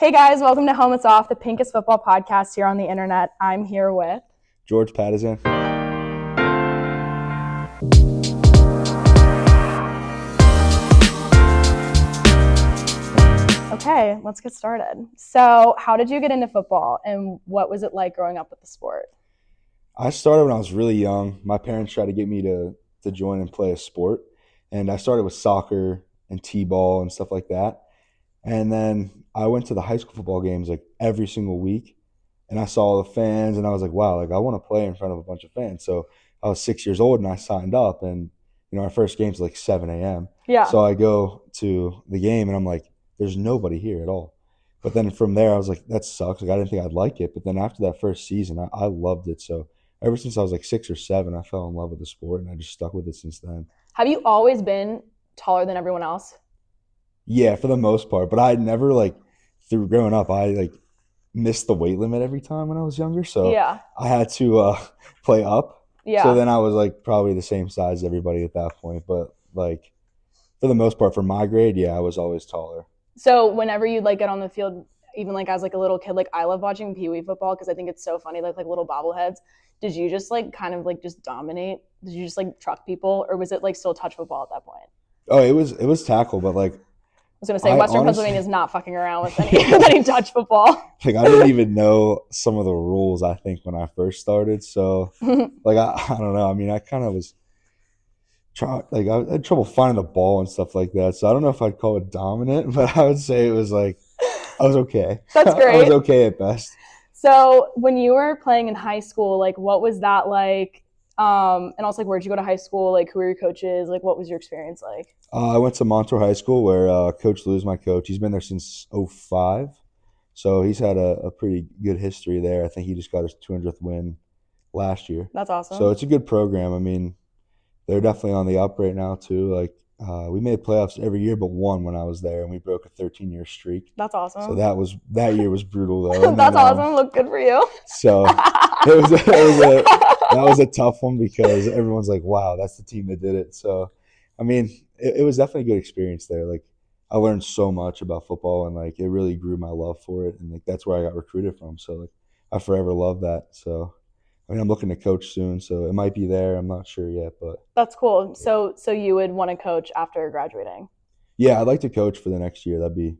Hey guys, welcome to Helmets Off, the pinkest football podcast here on the internet. I'm here with George Pattison. Okay, let's get started. So, how did you get into football and what was it like growing up with the sport? I started when I was really young. My parents tried to get me to join and play a sport. And I started with soccer and t-ball and stuff like that. And then I went to the high school football games like every single week. And I saw all the fans and I was like, wow, like I want to play in front of a bunch of fans. So I was 6 years old and I signed up and our first game's like 7 a.m. Yeah. So I go to the game and I'm like, there's nobody here at all. But then from there I was like, that sucks. Like I didn't think I'd like it. But then after that first season, I loved it. So ever since I was like 6 or 7, I fell in love with the sport and I just stuck with it since then. Have you always been taller than everyone else? Yeah, for the most part. But I never like through growing up, I like missed the weight limit every time when I was younger. So Yeah. I had to play up. Yeah. So then I was like probably the same size as everybody at that point. But like for the most part, for my grade, yeah, I was always taller. So whenever you like get on the field, even like as like a little kid, like I love watching Pee Wee football because I think it's so funny, like little bobbleheads. Did you just like kind of like just dominate? Did you just like truck people, or was it like still touch football at that point? Oh, it was tackle, but like I was gonna say Western Pennsylvania is not fucking around with any touch football. Like I didn't even know some of the rules, I think, when I first started. So like I don't know. I mean, I kind of was I had trouble finding the ball and stuff like that. So I don't know if I'd call it dominant, but I would say it was like I was okay. That's great. I was okay at best. So when you were playing in high school, like what was that like? And also like where'd you go to high school? Like who were your coaches? Like what was your experience like? I went to Montour High School where Coach Lou is my coach. He's been there since '05. So he's had a pretty good history there. I think he just got his 200th win last year. That's awesome. So it's a good program. I mean, they're definitely on the up right now too. Like we made playoffs every year but one when I was there, and we broke a 13-year streak. That's awesome. So that year was brutal though. And That's awesome. Look, good for you. So that was a tough one because everyone's like, wow, that's the team that did it. So I mean, it was definitely a good experience there. Like I learned so much about football and like it really grew my love for it, and like that's where I got recruited from. So like I forever love that. So I mean, I'm looking to coach soon, so it might be there. I'm not sure yet, but that's cool. So you would want to coach after graduating? Yeah, I'd like to coach for the next year. That'd be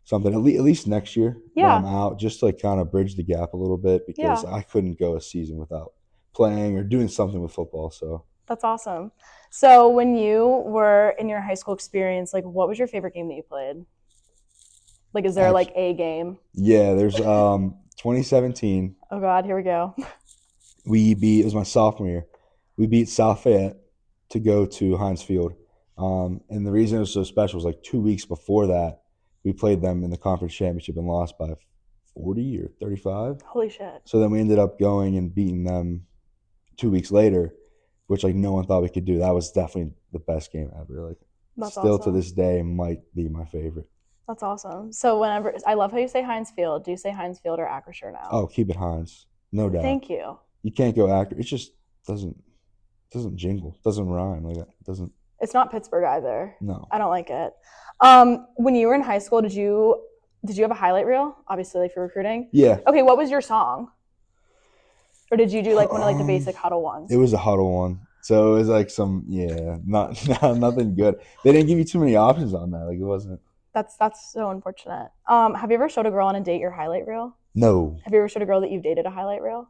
something at least next year. Yeah. When I'm out, just to like kind of bridge the gap a little bit because I couldn't go a season without playing or doing something with football. So that's awesome. So when you were in your high school experience, like what was your favorite game that you played? Like, is there like a game? Yeah, there's 2017. Oh God, here we go. It was my sophomore year. We beat South Fayette to go to Heinz Field. And the reason it was so special was like 2 weeks before that, we played them in the conference championship and lost by 40 or 35. Holy shit. So then we ended up going and beating them 2 weeks later, which like no one thought we could do. That was definitely the best game ever. Like that's still awesome. To this day might be my favorite. That's awesome. So whenever I love how you say Heinz Field. Do you say Heinz Field or Acrisure now? Oh, keep it Heinz. No doubt. Thank you. You can't go Acrisure. It just doesn't jingle. Doesn't rhyme. Like it doesn't. It's not Pittsburgh either. No. I don't like it. When you were in high school, did you have a highlight reel? Obviously, like for recruiting. Yeah. Okay, what was your song? Or did you do like one of like the basic huddle ones? It was a huddle one. So it was like nothing good. They didn't give you too many options on that. Like it wasn't. That's so unfortunate. Have you ever showed a girl on a date your highlight reel? No. Have you ever showed a girl that you've dated a highlight reel?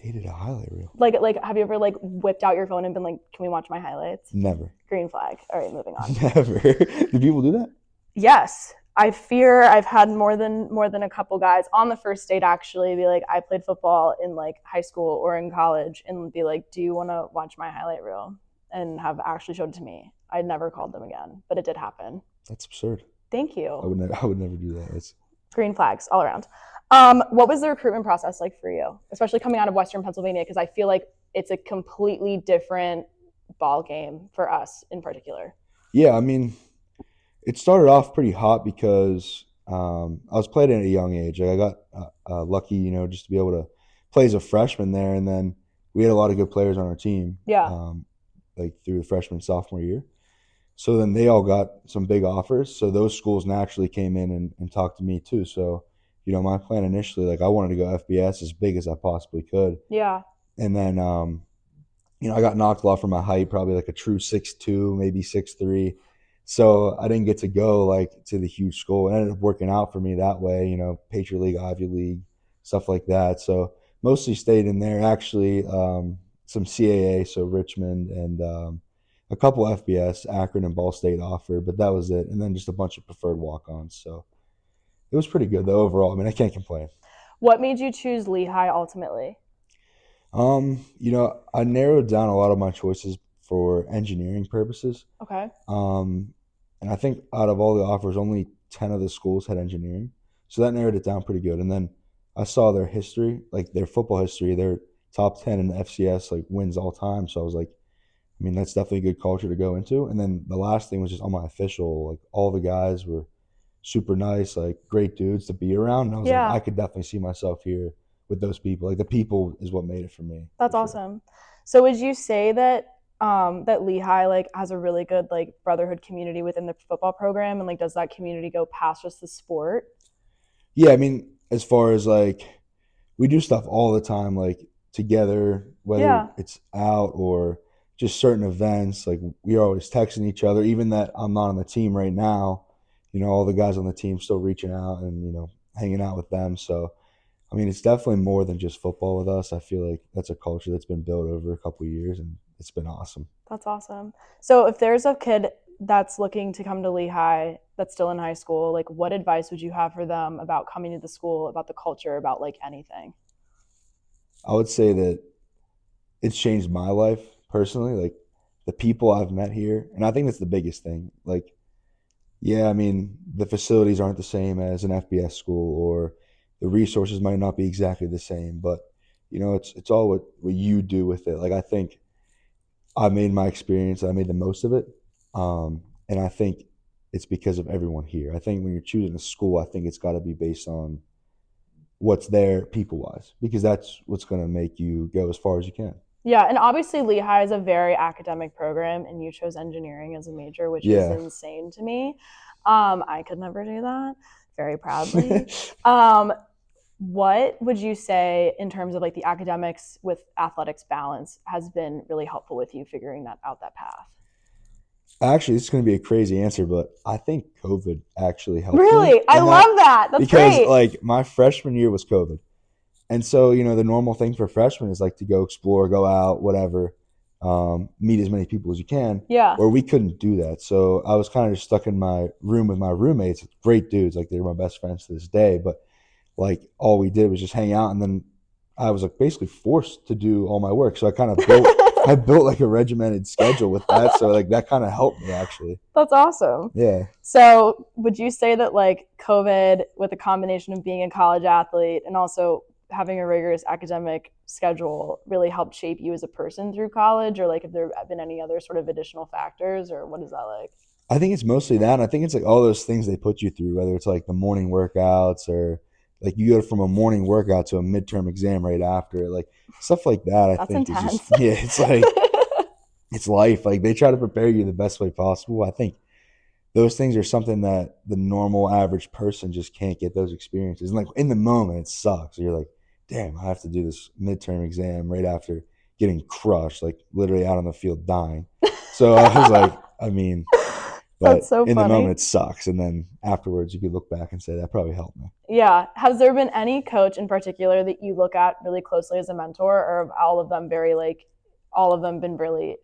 Dated a highlight reel? Like have you ever like whipped out your phone and been like, can we watch my highlights? Never. Green flag. All right, moving on. Never. Do people do that? Yes. I fear I've had more than a couple guys on the first date actually be like, I played football in like high school or in college, and be like, do you want to watch my highlight reel? And have actually showed it to me. I never called them again, but it did happen. That's absurd. Thank you. I would never do that. It's green flags all around. What was the recruitment process like for you, especially coming out of Western Pennsylvania? Because I feel like it's a completely different ball game for us in particular. Yeah, I mean, it started off pretty hot because I was playing at a young age. Like I got lucky, just to be able to play as a freshman there, and then we had a lot of good players on our team. Yeah. Like through the freshman sophomore year. So then they all got some big offers. So those schools naturally came in and talked to me too. So, my plan initially, like I wanted to go FBS as big as I possibly could. Yeah. And then, I got knocked off from my height, probably like a true 6'2", maybe 6'3". So I didn't get to go like to the huge school. It ended up working out for me that way, Patriot League, Ivy League, stuff like that. So mostly stayed in there. Actually, some CAA, so Richmond, and a couple FBS, Akron and Ball State offered, but that was it. And then just a bunch of preferred walk-ons. So it was pretty good though overall. I mean, I can't complain. What made you choose Lehigh ultimately? I narrowed down a lot of my choices for engineering purposes. Okay. And I think out of all the offers, only 10 of the schools had engineering. So that narrowed it down pretty good. And then I saw their history, like their football history, their top 10 in the FCS, like wins all time. So I was like, I mean, that's definitely a good culture to go into. And then the last thing was just on my official, like all the guys were super nice, like great dudes to be around. And I was like, Yeah. I could definitely see myself here with those people. Like the people is what made it for me. That's for sure. awesome. So would you say that that Lehigh like has a really good like brotherhood community within the football program, and like does that community go past just the sport? Yeah, I mean, as far as like we do stuff all the time, like together, whether Yeah. it's out or just certain events. Like we are always texting each other. Even that I'm not on the team right now, all the guys on the team still reaching out and hanging out with them. So I mean, it's definitely more than just football with us. I feel like that's a culture that's been built over a couple of years, and it's been awesome. That's awesome. So if there's a kid that's looking to come to Lehigh that's still in high school, like what advice would you have for them about coming to the school, about the culture, about like anything? I would say that it's changed my life personally. Like the people I've met here, and I think that's the biggest thing. Like, yeah, I mean, the facilities aren't the same as an FBS school, or the resources might not be exactly the same, but it's all what you do with it. Like I think I made my experience, I made the most of it, and I think it's because of everyone here. I think when you're choosing a school, I think it's got to be based on what's there people wise, because that's what's going to make you go as far as you can. Yeah, and obviously Lehigh is a very academic program, and you chose engineering as a major, which is Yeah. insane to me. I could never do that. Very proudly. Um, what would you say in terms of like the academics with athletics balance has been really helpful with you figuring that out that path? Actually, this is going to be a crazy answer, but I think COVID actually helped me Really, I in that love that. That's because great. like my freshman year was COVID. And so, the normal thing for freshmen is like to go explore, go out, whatever, meet as many people as you can. Yeah. Or we couldn't do that. So I was kind of just stuck in my room with my roommates, great dudes, like they were my best friends to this day. But like all we did was just hang out, and then I was like basically forced to do all my work. So I kind of built I built like a regimented schedule with that. So like that kind of helped me actually. That's awesome. Yeah. So, would you say that like COVID, with a combination of being a college athlete and also having a rigorous academic schedule, really helped shape you as a person through college, or like have there been any other sort of additional factors, or what is that like? I think it's mostly that. And I think it's like all those things they put you through, whether it's like the morning workouts or like you go from a morning workout to a midterm exam right after, like stuff like that. I That's think is just intense. yeah, it's like it's life. Like they try to prepare you the best way possible. I think those things are something that the normal average person just can't get those experiences. And like in the moment, it sucks. You're like, damn, I have to do this midterm exam right after getting crushed, like literally out on the field dying. So I was like, I mean, but That's so in the moment, funny. it sucks. And then afterwards, you could look back and say that probably helped me. Yeah. Has there been any coach in particular that you look at really closely as a mentor, or have all of them very like all of them been really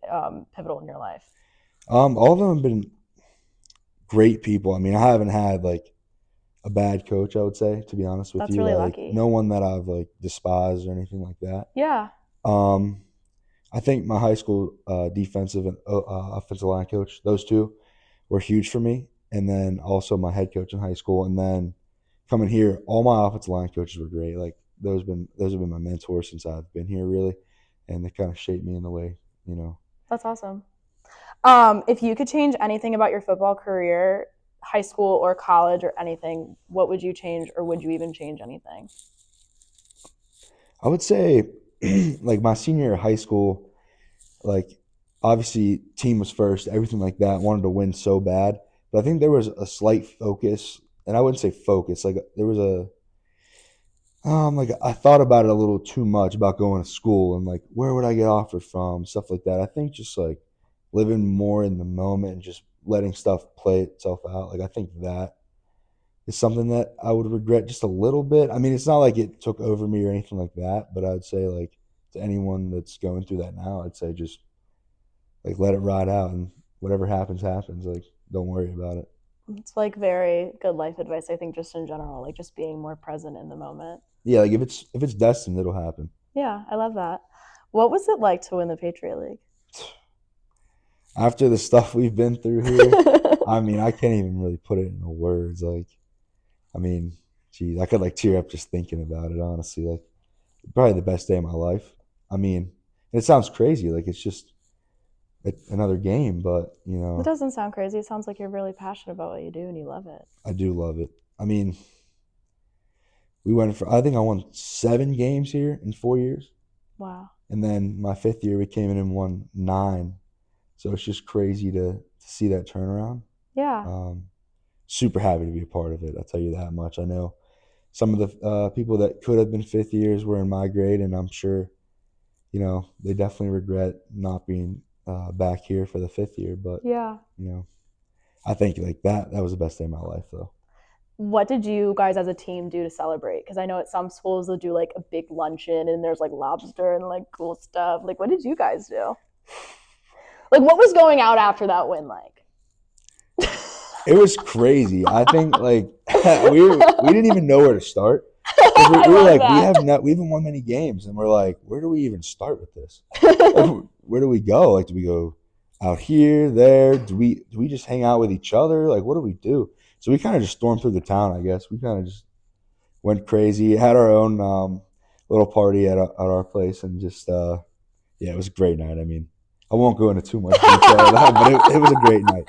pivotal in your life? All of them have been great people. I mean, I haven't had like a bad coach, I would say, to be honest with That's you. really Like, lucky. no one that I've like despised or anything like that. Yeah. Um, I think my high school defensive and offensive line coach, those two were huge for me. And then also my head coach in high school. And then coming here, all my offensive line coaches were great. Like those have been my mentors since I've been here, really, and they kind of shaped me in the way, you know. That's awesome. If you could change anything about your football career, high school or college or anything, what would you change, or would you even change anything? I would say, like my senior year of high school, like obviously team was first, everything like that, wanted to win so bad. But I think there was a slight focus, and I wouldn't say focus, like there was a like I thought about it a little too much about going to school and like where would I get offered from, stuff like that. I think just like living more in the moment and just letting stuff play itself out. Like I think that is something that I would regret just a little bit. I mean, it's not like it took over me or anything like that, but I'd say like to anyone that's going through that now, I'd say just like let it ride out and whatever happens, happens. Like don't worry about it. It's like very good life advice, I think, just in general, like just being more present in the moment. Yeah, like if it's destined, it'll happen. Yeah, I love that. What was it like to win the Patriot League? After the stuff we've been through here, I mean, I can't even really put it into words. Like, I mean, geez, I could like tear up just thinking about it. Honestly, like probably the best day of my life. I mean, it sounds crazy, like it's just another game, but It doesn't sound crazy. It sounds like you're really passionate about what you do and you love it. I do love it. I mean, we went for I think I won 7 games here in 4 years, Wow. and then my 5th year we came in and won 9. So it's just crazy to see that turnaround. Yeah. Um, Super happy to be a part of it. I'll tell you that much. I know some of the people that could have been 5th years were in my grade, and I'm sure they definitely regret not being back here for the 5th year. But Yeah. you know, I think like that was the best day of my life, though. What did you guys as a team do to celebrate? Because I know at some schools they'll do like a big luncheon and there's like lobster and like cool stuff. Like, what did you guys do? Like, what was going out after that win like? It was crazy. I think like we didn't even know where to start because we, I we were love like that. we haven't won many games, and we're like, where do we even start with this? Like, where do we go? Like, do we go out here, there? Do we just hang out with each other? Like, what do we do? So we kind of just stormed through the town. I guess we kind of just went crazy. Had our own little party at our place, and just yeah, it was a great night. I mean, I won't go into too much detail of that, but it was a great night.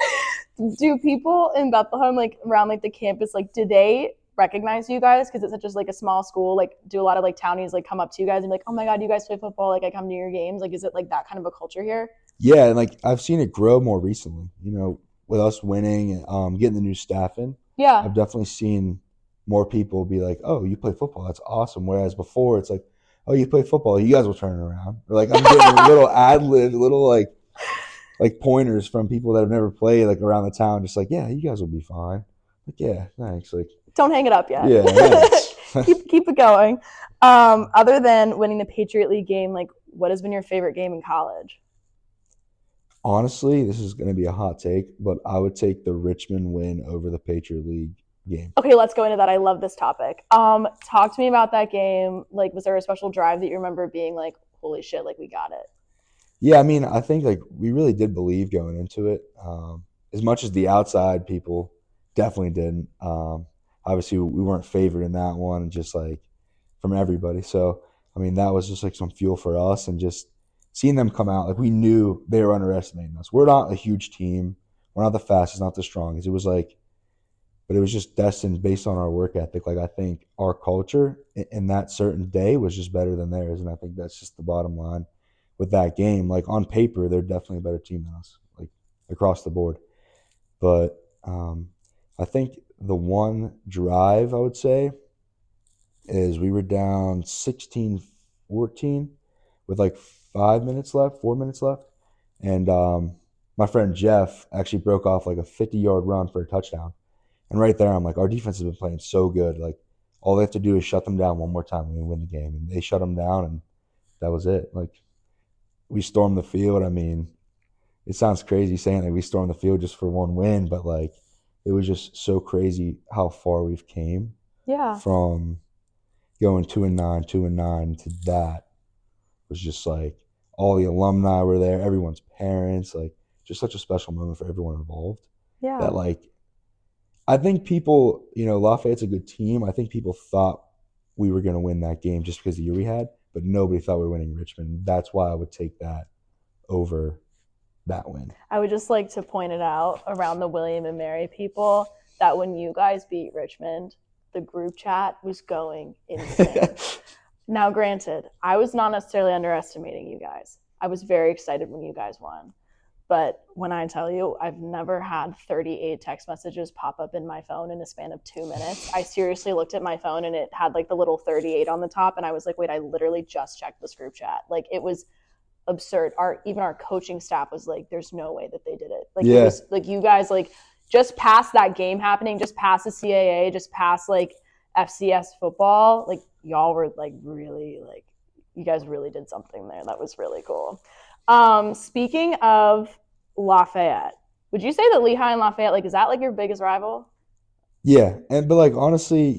Do people in Bethlehem, like around like the campus, like do they recognize you guys because it's such as like a small school? Like, do a lot of like townies like come up to you guys and be like, oh my god, you guys play football? Like, I come to your games. Like, is it like that kind of a culture here? Yeah, and like I've seen it grow more recently. With us winning, getting the new staff in, Yeah. I've definitely seen more people be like, "Oh, you play football? That's awesome." Whereas before, it's like, "Oh, you play football? You guys will turn it around." Or like I'm getting little ad libs, little like pointers from people that have never played like around the town, just like, "Yeah, you guys will be fine." Like, yeah, thanks. Like, Don't hang it up yet. yeah, thanks. keep it going. Other than winning the Patriot League game, like what has been your favorite game in college? Honestly, this is going to be a hot take, but I would take the Richmond win over the Patriot League game. Okay, let's go into that. I love this topic. Talk to me about that game. Like, was there a special drive that you remember being like, holy shit, like we got it? Yeah, I mean, I think like we really did believe going into it. As much as the outside people definitely didn't. Obviously, we weren't favored in that one, just like from everybody. So, I mean, that was just like some fuel for us, and just seeing them come out, like we knew they were underestimating us. We're not a huge team. We're not the fastest, not the strongest. It was like, but it was just destined based on our work ethic. Like I think our culture in that certain day was just better than theirs, and I think that's just the bottom line with that game. Like on paper, they're definitely a better team than us, like across the board. But I think the one drive I would say is we were down 16-14 with like 5 minutes left, 4 minutes left, and my friend Jeff actually broke off like a 50-yard run for a touchdown. And right there, I'm like, our defense has been playing so good. Like, all they have to do is shut them down one more time and we win the game. And they shut them down, and that was it. Like, we stormed the field. I mean, it sounds crazy saying that we stormed the field just for one win, but like, it was just so crazy how far we've came Yeah. from going 2-9, 2-9 to that. It was just like all the alumni were there, everyone's parents, like just such a special moment for everyone involved. That Yeah. like I think people, Lafayette's a good team. I think people thought we were going to win that game just because of the year we had, but nobody thought we were winning Richmond. That's why I would take that over that win. I would just like to point it out around the William and Mary people that when you guys beat Richmond, the group chat was going insane. Now, granted, I was not necessarily underestimating you guys. I was very excited when you guys won. But when I tell you, I've never had 38 text messages pop up in my phone in a span of 2 minutes. I seriously looked at my phone and it had like the little 38 on the top. And I was like, wait, I literally just checked this group chat. Like it was absurd. Even our coaching staff was like, there's no way that they did it. Like it was like you guys like just past that game happening, just past the CAA, just past like FCS football, like y'all were like really like you guys really did something there. That was really cool. Speaking of Lafayette, would you say that Lehigh and Lafayette, like, is that like your biggest rival? Yeah, but like honestly,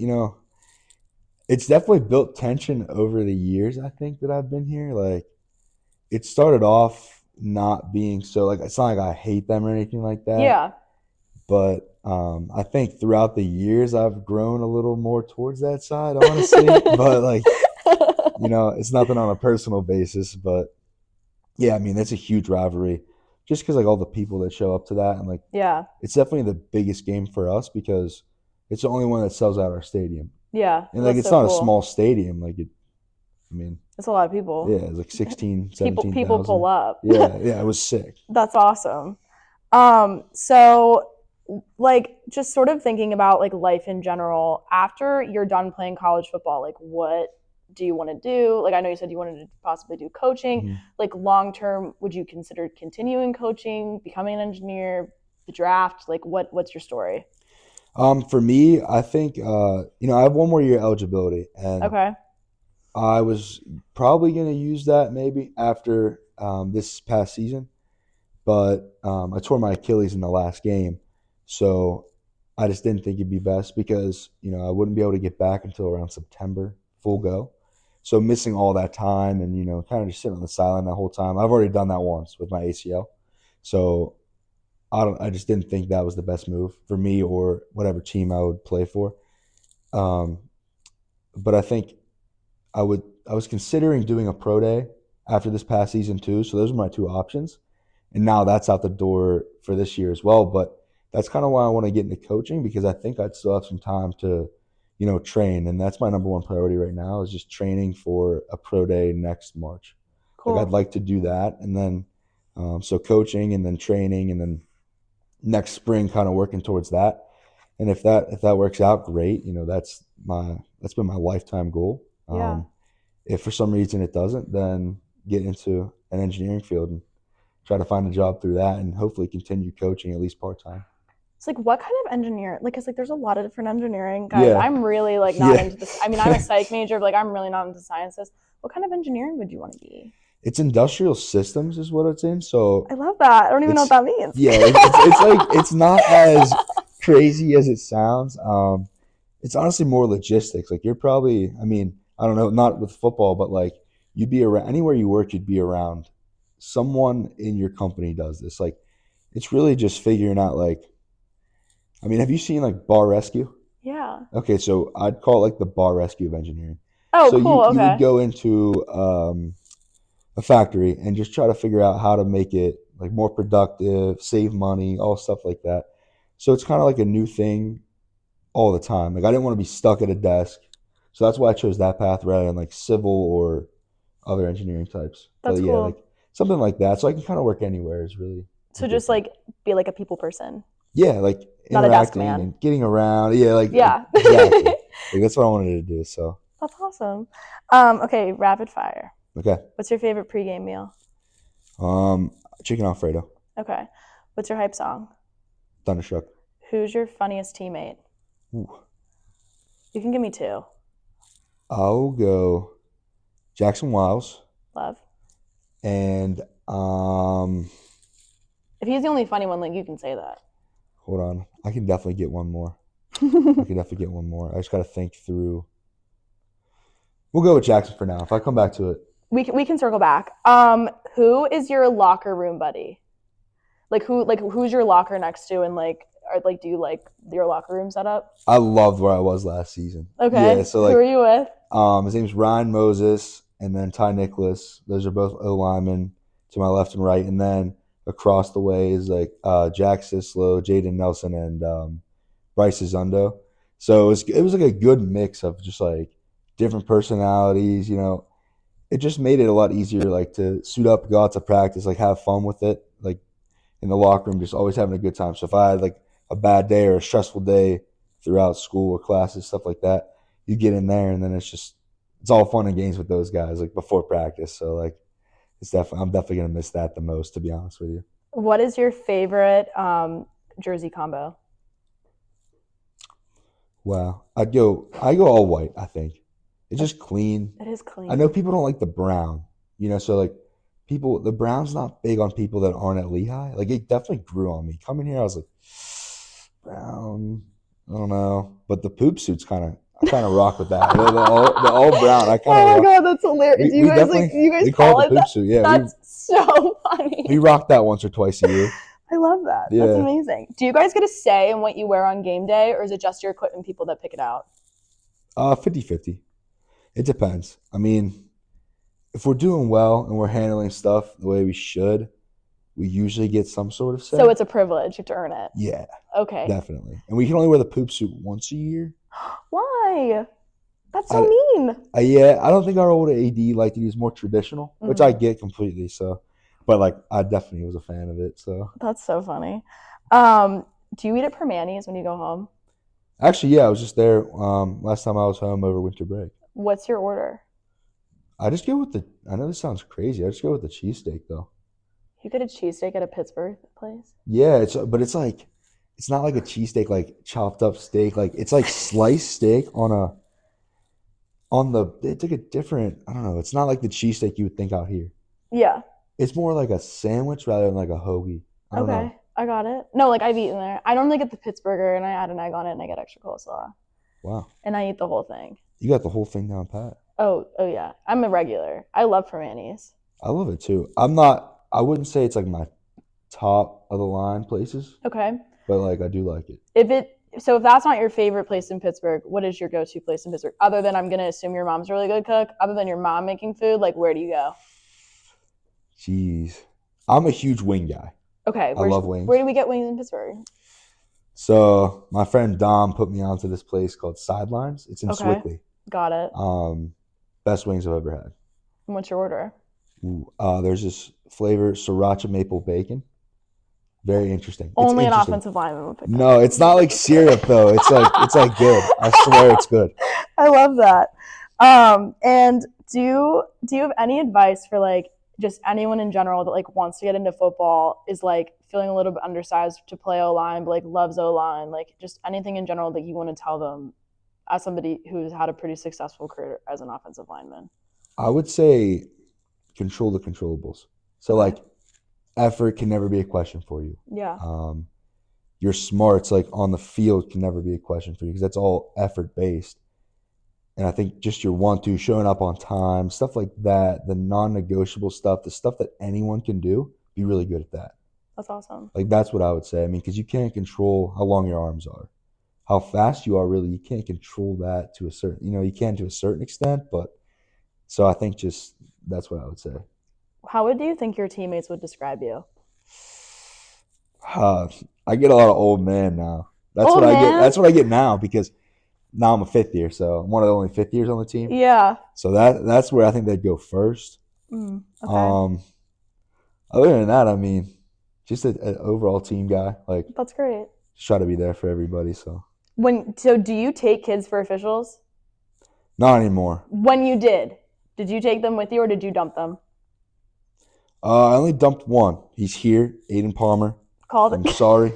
it's definitely built tension over the years. I think that I've been here. Like, it started off not being so like it's not like I hate them or anything like that. Yeah. But I think throughout the years I've grown a little more towards that side, honestly. But like, it's nothing on a personal basis. But yeah, I mean that's a huge rivalry, just because like all the people that show up to that, and like Yeah. it's definitely the biggest game for us because it's the only one that sells out our stadium, Yeah. and like it's so not a cool. small stadium. Like I mean, it's a lot of people. yeah, it's like 16, people 17,000. pull up. Yeah, it was sick. That's awesome. So like just sort of thinking about like life in general, after you're done playing college football, like what do you want to do? Like I know you said you wanted to possibly do coaching. Mm-hmm. Like long term, would you consider continuing coaching, becoming an engineer, the draft? Like what's your story? For me, I think I have one more year eligibility, and Okay. I was probably going to use that maybe after this past season, but I tore my Achilles in the last game, so I just didn't think it'd be best because I wouldn't be able to get back until around September, full go. So missing all that time and kind of just sitting on the sideline that whole time. I've already done that once with my ACL, so I just didn't think that was the best move for me or whatever team I would play for. Um, but I think I was considering doing a pro day after this past season too. So those are my two options. And now that's out the door for this year as well. But that's kind of why I want to get into coaching because I think I'd still have some time to, train. And that's my number one priority right now is just training for a pro day next March. Cool. Like I'd like to do that. And then, so coaching and then training and then next spring kind of working towards that. And if that works out, great. That's been my lifetime goal. Yeah. If for some reason it doesn't, then get into an engineering field and try to find a job through that and hopefully continue coaching at least part-time. It's like what kind of engineer? Like, cause like there's a lot of different engineering guys. Yeah. I'm really like not into this. I mean, I'm a psych major, but like I'm really not into sciences. What kind of engineering would you want to be? It's industrial systems is what it's in. So I love that. I don't even know what that means. Yeah, it's like it's not as crazy as it sounds. It's honestly more logistics. Like you're probably, I mean, I don't know, not with football, but like you'd be around anywhere you work, you'd be around someone in your company does this. Like it's really just figuring out like, I mean, have you seen like bar rescue? Yeah. Okay, so I'd call it like the bar rescue of engineering. Oh, so cool. you Okay. would go into a factory and just try to figure out how to make it like more productive, save money, all stuff like that. So it's kind of like a new thing all the time. Like I didn't want to be stuck at a desk. So that's why I chose that path rather than like civil or other engineering types. That's but yeah, cool. like something like that. So I can kind of work anywhere is really so just like be like a people person. Yeah, like not a desk interacting man. and getting around. Yeah, like Yeah. exactly. Like that's what I wanted to do. So that's awesome. Okay, rapid fire. Okay. What's your favorite pregame meal? Chicken Alfredo. Okay. What's your hype song? Thunderstruck. Who's your funniest teammate? Ooh. You can give me two. I'll go Jackson Wiles. Love. And if he's the only funny one, like you can say that. Hold on. I can definitely get one more. I just got to think through. We'll go with Jackson for now. If I come back to it. We can circle back. Who is your locker room buddy? Who's your locker next to and do you like your locker room setup? I loved where I was last season. Okay. Yeah, so like who are you with? His name's Ryan Moses and then Ty Nicholas. Those are both O linemen to my left and right. And then across the way is like Jack Sislow, Jaden Nelson, and Bryce Zundo. So it was like a good mix of just like different personalities, It just made it a lot easier like to suit up, go out to practice, like have fun with it. Like in the locker room, just always having a good time. So if I had like a bad day or a stressful day throughout school or classes, stuff like that, you get in there and then it's all fun and games with those guys like before practice. So like I'm definitely gonna miss that the most, to be honest with you. What is your favorite jersey combo? Wow, I go all white. I think it's just clean. It is I know clean. people don't like the brown, so like the brown's not big on people that aren't at Lehigh. Like it definitely grew on me. Coming here, I was like, brown, I don't know, but the poop suits I kind of rock with that. The all brown, I kind of Oh my rock. god, that's hilarious. We definitely Do you guys we call call it it the poop that? suit. Yeah, That's so funny. we rock that once or twice a year. I love that. That's Yeah, amazing. Do you guys get a say in what you wear on game day, or is it just your equipment people that pick it out? 50-50. It depends. I mean, if we're doing well and we're handling stuff the way we should, we usually get some sort of So say. it's a privilege to earn it. Yeah, Okay. definitely. And we can only wear the poop suit once a year. Why? That's so I, mean. yeah, I don't think our old AD liked to use more traditional, which I Mm, get completely. So, but like, I definitely was a fan of it. So, that's so funny. Um, do you eat at Permani's when you go home? actually, yeah, I was just there last time I was home over winter break. What's your order? I just go with I know this sounds crazy. I just go with the cheesesteak though. You get a cheesesteak at a Pittsburgh place? Yeah, but it's not like a cheesesteak, like chopped up steak. Like it's like sliced steak it's like a different, I don't know. It's not like the cheesesteak you would think out here. Yeah. It's more like a sandwich rather than like a hoagie. I don't know. Okay. I got it. No, like I've eaten there. I normally get the Pittsburgher and I add an egg on it and I get extra coleslaw. Wow. And I eat the whole thing. You got the whole thing down pat. Oh yeah. I'm a regular. I love Permani's. I love it too. I wouldn't say it's like my top of the line places, Okay. but like I do like it. If that's not your favorite place in Pittsburgh, what is your go-to place in Pittsburgh? Other than I'm gonna assume your mom's a really good cook. Other than your mom making food, like where do you go? Jeez. I'm a huge wing guy. Okay. I love wings. Where do we get wings in Pittsburgh? So my friend Dom put me onto this place called Sidelines. It's in Okay. Swickley. Got it. Best wings I've ever had. And what's your order? Ooh, there's this flavor, sriracha maple bacon. Very interesting. Only an interesting. offensive lineman would pick that. No, it's not like syrup though. It's like good. I swear it's good. I love that. And do you have any advice for like just anyone in general that like wants to get into football, is like feeling a little bit undersized to play O-line, but like loves O-line, like just anything in general that you want to tell them as somebody who's had a pretty successful career as an offensive lineman? I would say control the controllables. So Okay. like effort can never be a question for you. Yeah. Your smarts like on the field can never be a question for you because that's all effort based. And I think just your want to, showing up on time, stuff like that, the non-negotiable stuff, the stuff that anyone can do, be really good at that. That's awesome. Like that's what I would say. I mean, because you can't control how long your arms are, how fast you are. Really, you can't control that to a certain. You can to a certain extent, but so I think just that's what I would say. How do you think your teammates would describe you? I get a lot of old man now. That's Old what I get. man? That's what I get now because now I'm a fifth year, so I'm one of the only fifth years on the team. Yeah. So that's where I think they'd go first. Okay. Other than that, I mean, just an overall team guy. Like, That's great. just try to be there for everybody. So So do you take kids for officials? not anymore. When you did you take them with you or did you dump them? I only dumped one. He's here, Aiden Palmer. Called I'm sorry.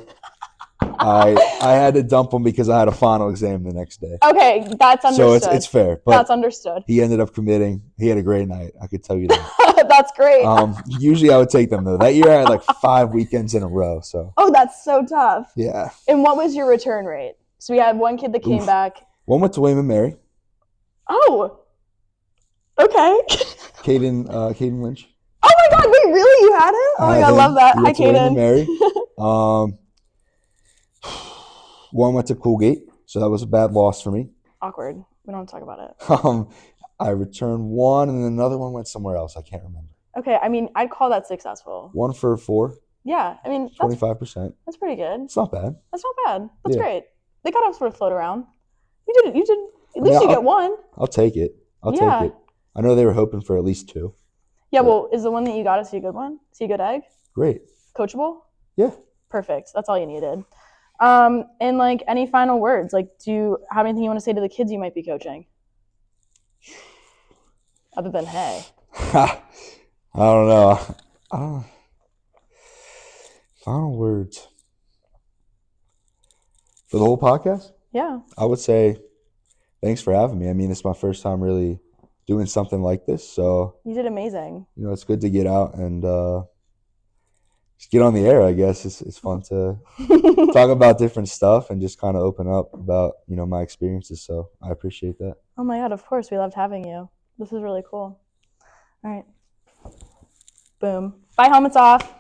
I had to dump him because I had a final exam the next day. Okay, that's understood. So it's fair. But That's understood. he ended up committing. He had a great night. I could tell you that. That's great. Usually I would take them though. That year I had like 5 weekends in a row. So Oh, that's so tough. yeah. And what was your return rate? So we had one kid that came Oof. back. One went to William and Mary. Oh, okay. Caden Lynch. Oh my God! Wait, really? You had it? Oh my God, I love that. He Hi, went to William and Kaden. Mary. One went to Colgate, so that was a bad loss for me. Awkward. We don't have to talk about it. I returned one, and then another one went somewhere else. I can't remember. Okay, I mean, I'd call that successful. 1 for 4, Yeah, I mean, 25%. that's pretty good. It's not bad. That's not bad. That's Yeah. great. They got to sort of float around. You did. At least Yeah, you get one. I'll take it. Yeah. Take it. I know they were hoping for at least 2. Yeah. Well, is the one that you got? Is he a good one? Is he a good egg? Great. Coachable? Yeah. Perfect. That's all you needed. And like any final words? Like, do you have anything you want to say to the kids you might be coaching? Other than hey. I don't know. I don't, final words for the whole podcast. Yeah. I would say thanks for having me. I mean, it's my first time really doing something like this, so You did amazing. it's good to get out and just get on the air. I guess it's fun to talk about different stuff and just kind of open up about my experiences. So I appreciate that. Oh my God, of course. We loved having you. This is really cool. All right. Boom. Bye, helmets off.